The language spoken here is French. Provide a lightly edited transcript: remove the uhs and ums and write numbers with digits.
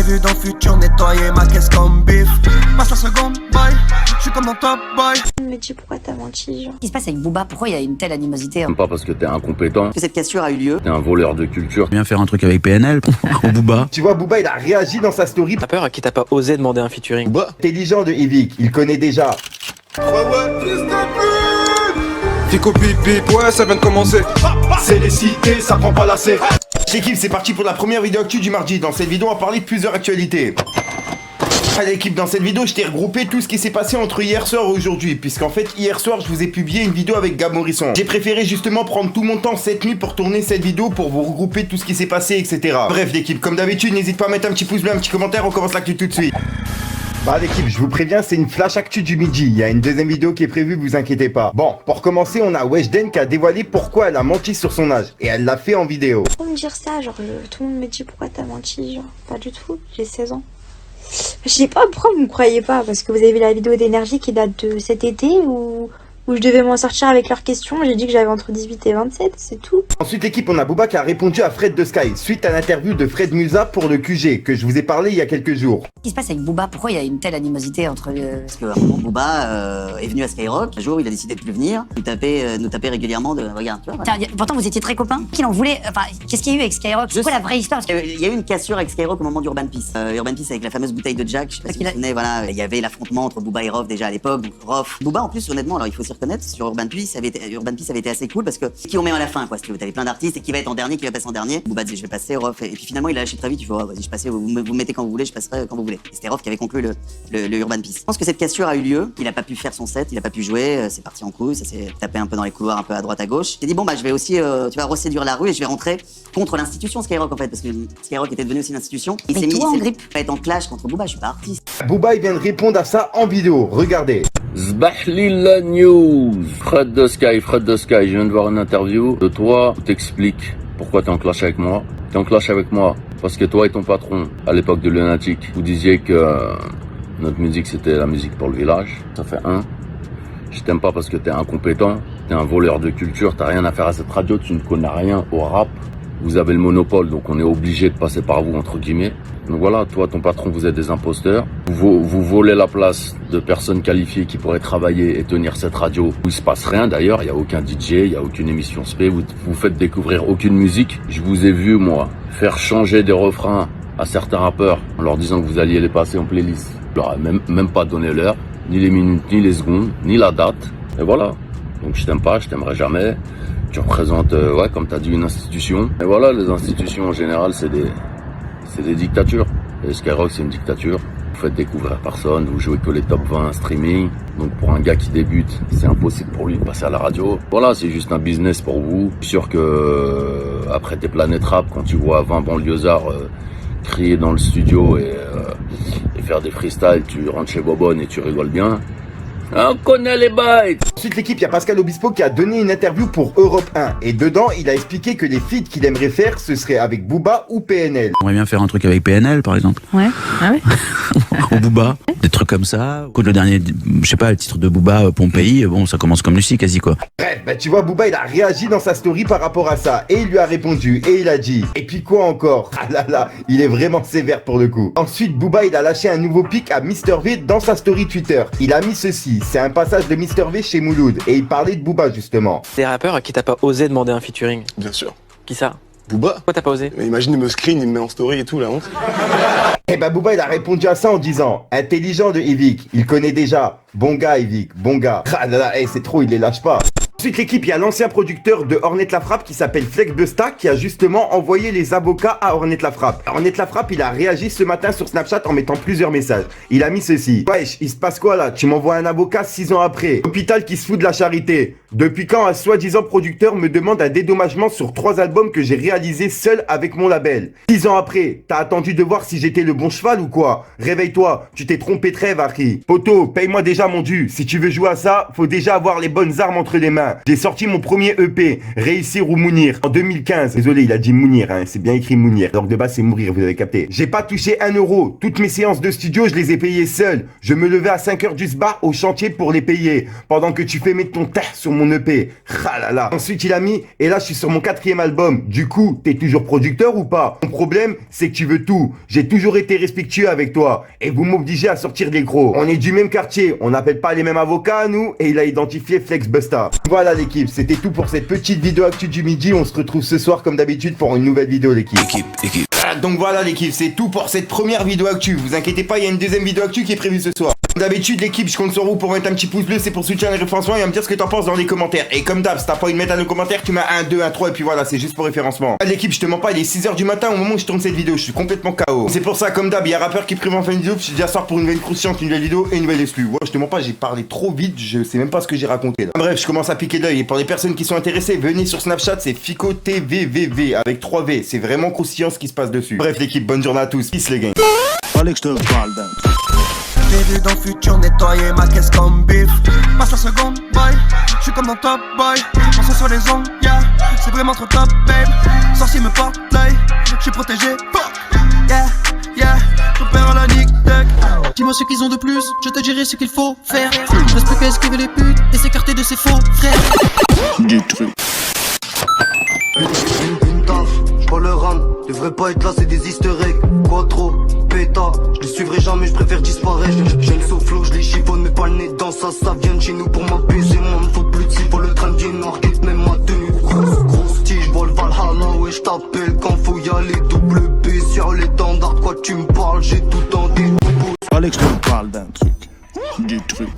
vu dans le futur nettoyer ma caisse comme bif. Passe la seconde, bye, je suis comme dans Top Boy. Me dis pourquoi t'as menti, genre. Qu'est-ce qui se passe avec Booba? Pourquoi il y a une telle animosité? Pas parce que t'es incompétent, Que cette cassure a eu lieu. t'es un voleur de culture. Viens faire un truc avec PNL, au Booba. Tu vois, Booba, il a réagi dans sa story. T'as peur à qui t'as pas osé demander un featuring? Intelligent de Evic, il connaît déjà. Fico bip bip, ouais ça vient de commencer. C'est les cités, ça prend pas la C. L'équipe, c'est parti pour la première vidéo actu du mardi. Dans cette vidéo, on va parler de plusieurs actualités. Allez l'équipe, dans cette vidéo, je t'ai regroupé tout ce qui s'est passé entre hier soir et aujourd'hui. Puisqu'en fait, hier soir, je vous ai publié une vidéo avec Gab Morisson. J'ai préféré justement prendre tout mon temps cette nuit pour tourner cette vidéo, pour vous regrouper tout ce qui s'est passé, etc. Bref l'équipe, comme d'habitude, n'hésite pas à mettre un petit pouce bleu, un petit commentaire, on commence l'actu tout de suite. Bah l'équipe, je vous préviens, c'est une flash actu du midi. Il y a une deuxième vidéo qui est prévue, vous inquiétez pas. Bon, pour commencer, on a Weshden qui a dévoilé pourquoi elle a menti sur son âge. Et elle l'a fait en vidéo. Faut me dire ça, genre, tout le monde me dit pourquoi t'as menti, genre, pas du tout, j'ai 16 ans. Je sais pas pourquoi vous me croyez pas, parce que vous avez vu la vidéo d'énergie qui date de cet été où je devais m'en sortir avec leurs questions, j'ai dit que j'avais entre 18 et 27, c'est tout. Ensuite l'équipe, on a Booba qui a répondu à Fred de Sky suite à l'interview de Fred Musa pour le QG que je vous ai parlé il y a quelques jours. Qu'est-ce qui se passe avec Booba? Pourquoi il y a une telle animosité entre Parce que bon, Booba est venu à Skyrock. Un jour, il a décidé de plus venir. Nous taper régulièrement de... Regarde, tu vois. Voilà. Pourtant, vous étiez très copains. Qu'il en voulait... Enfin, qu'est-ce qu'il y a eu avec Skyrock? C'est quoi la vraie histoire? Parce qu'il y a eu une cassure avec Skyrock au moment d'Urban Peace. Urban Peace avec la fameuse bouteille de Jack. Je sais pas si vous vous souvenez, voilà. Il y avait l'affrontement entre Booba et Rof déjà à l'époque. Donc Rof... Booba, en plus, honnêtement, alors il faut s'y reconnaître, sur Urban Peace avait été assez cool parce que qui on met à la fin, quoi. T'avais plein d'artistes et qui va être en dernier, qui va passer en dernier. Booba disait je vais passer, Rof. Et puis finalement, il a lâché très vite. Il faut vas-y, je passe, vous me mettez quand vous voulez, je passerai quand vous voulez. Et c'était Rof qui avait conclu le Urban Peace. Je pense que cette cassure a eu lieu. Il a pas pu faire son set, il a pas pu jouer. C'est parti en couille, ça s'est tapé un peu dans les couloirs, un peu à droite à gauche. J'ai dit bon bah je vais aussi, tu vas reséduire la rue et je vais rentrer contre l'institution Skyrock en fait, parce que Skyrock était devenu aussi une institution. Il s'est mis en grippe, pas être en clash contre Booba. Je suis pas artiste. Booba il vient de répondre à ça en vidéo. Regardez. Zbahlila News. Fred de Sky, je viens de voir une interview de toi où t'expliques pourquoi t'es en clash avec moi. T'es en clash avec moi parce que toi et ton patron, à l'époque de Lunatic, vous disiez que notre musique c'était la musique pour le village. Ça fait un. Je t'aime pas parce que t'es incompétent, t'es un voleur de culture, t'as rien à faire à cette radio, tu ne connais rien au rap. Vous avez le monopole, donc on est obligé de passer par vous, entre guillemets. Donc voilà, toi, ton patron, vous êtes des imposteurs. Vous volez la place de personnes qualifiées qui pourraient travailler et tenir cette radio où il se passe rien d'ailleurs. Il n'y a aucun DJ, il n'y a aucune émission spé. Vous faites découvrir aucune musique. Je vous ai vu, moi, faire changer des refrains à certains rappeurs en leur disant que vous alliez les passer en playlist. Je leur ai même pas donné l'heure, ni les minutes, ni les secondes, ni la date. Et voilà. Donc je t'aime pas, je t'aimerai jamais. Tu représentes, ouais, comme t'as dit, une institution. Et voilà, les institutions en général, c'est des dictatures. Et Skyrock, c'est une dictature. Vous faites découvrir à personne, vous jouez que les top 20 streaming. Donc pour un gars qui débute, c'est impossible pour lui de passer à la radio. Voilà, c'est juste un business pour vous. Je suis sûr que après tes planètes rap, quand tu vois 20 banlieusards crier dans le studio et faire des freestyles, tu rentres chez Bobonne et tu rigoles bien. On connaît les bails. Ensuite l'équipe, il y a Pascal Obispo qui a donné une interview pour Europe 1 et dedans il a expliqué que les feats qu'il aimerait faire ce serait avec Booba ou PNL. On va bien faire un truc avec PNL par exemple. Ouais. Ah ouais. Au Booba. Des trucs comme ça. Le dernier, je sais pas, le titre de Booba, Pompéi, bon ça commence comme Lucie quasi quoi. Bref, bah tu vois Booba il a réagi dans sa story par rapport à ça et il lui a répondu et il a dit et puis quoi encore. Ah là là, il est vraiment sévère pour le coup. Ensuite Booba il a lâché un nouveau pic à Mr V dans sa story Twitter. Il a mis ceci. C'est un passage de Mr V chez Mouloud et il parlait de Booba justement. Des rappeurs à qui t'as pas osé demander un featuring? Bien sûr. Qui ça? Booba. Pourquoi t'as pas osé? Mais imagine, il me screen, il me met en story et tout, la honte. Et bah Booba il a répondu à ça en disant intelligent de Evic, il connaît déjà. Bon gars Evic, bon gars. Ah là là, c'est trop, il les lâche pas. Ensuite l'équipe, il y a l'ancien producteur de Ornette La Frappe qui s'appelle Flex Busta qui a justement envoyé les avocats à Ornette La Frappe. Ornette La Frappe, il a réagi ce matin sur Snapchat en mettant plusieurs messages. Il a mis ceci. Wesh, il se passe quoi là? Tu m'envoies un avocat 6 ans après. Hôpital qui se fout de la charité. Depuis quand un soi-disant producteur me demande un dédommagement sur 3 albums que j'ai réalisés seul avec mon label? 6 ans après, t'as attendu de voir si j'étais le bon cheval ou quoi? Réveille-toi, tu t'es trompé de rêve, Harry. Poto, paye-moi déjà mon dû. Si tu veux jouer à ça, faut déjà avoir les bonnes armes entre les mains. 2020, j'ai sorti mon premier EP, Réussir ou Mounir, en 2015. Désolé, il a dit Mounir, hein, c'est bien écrit Mounir. Donc de base, c'est mourir, vous avez capté. J'ai pas touché 1 euro. Toutes mes séances de studio, je les ai payées seul. Je me levais à 5h du sbar au chantier pour les payer. Pendant que tu fais mettre ton taf sur mon EP. Ah là là. Ensuite, il a mis, et là, je suis sur mon 4e album. Du coup, t'es toujours producteur ou pas? Mon problème, c'est que tu veux tout. J'ai toujours été respectueux avec toi. Et vous m'obligez à sortir des gros. On est du même quartier. On n'appelle pas les mêmes avocats, nous. Et il a identifié Flex Busta. Voilà l'équipe. C'était tout pour cette petite vidéo actu du midi. On se retrouve ce soir, comme d'habitude, pour une nouvelle vidéo, l'équipe. Donc voilà l'équipe, c'est tout pour cette première vidéo actu. Vous inquiétez pas, il y a une deuxième vidéo actu qui est prévue ce soir. Comme d'habitude l'équipe, je compte sur vous pour mettre un petit pouce bleu, c'est pour soutenir les référencements et à me dire ce que t'en penses dans les commentaires. Et comme d'hab, si t'as pas envie de mettre un commentaire, tu mets 1, 2, 1, 3 et puis voilà, c'est juste pour référencement. L'équipe, je te mens pas, il est 6h du matin au moment où je tourne cette vidéo, je suis complètement KO. C'est pour ça, comme d'hab, il y a un rappeur qui prévoit en fin de vidéo, puis je dis à soir pour une nouvelle croustillante, une nouvelle vidéo et une nouvelle exclue. Ouais, je te mens pas, j'ai parlé trop vite, je sais même pas ce que j'ai raconté là. Bref, je commence à piquer d'œil et pour les personnes qui sont intéressées, venez sur Snapchat, c'est Fico TVVV avec 3 V, c'est vraiment croustillant ce qui se passe dessus. Bref l'équipe, bonne journée à tous, peace les gars. Fallait que je te parle d'un truc. J'ai vu dans le futur nettoyer ma caisse comme bif. Passe la seconde, boy. J'suis comme dans Top Boy. Pense sur les ongles, yeah. C'est vraiment trop top, babe. Sorcier me porte l'œil. J'suis protégé, fuck. Yeah, yeah. Ton père à la nick duck. Dis-moi ce qu'ils ont de plus, je te dirai ce qu'il faut faire. Je reste plus qu'à esquiver les putes et s'écarter de ses faux frères. Du truc. Une taf, j'vois le run, devrait pas être là, c'est des easter eggs. Quoi trop, péta, je les suivrai jamais, je préfère disparaître. J'ai une souffle, je les chiffonne, mais pas le nez dans ça, ça vient de chez nous pour m'apaiser. Moi, me faut plus de si pour le train d'une orchestre, même ma tenue. Grosse tige, vol Valhalla, ouais, j't'appelle quand faut y aller. Double B sur l'étendard, quoi tu me parles, j'ai tout en découpé. Fallait que je te parle d'un truc. Du truc.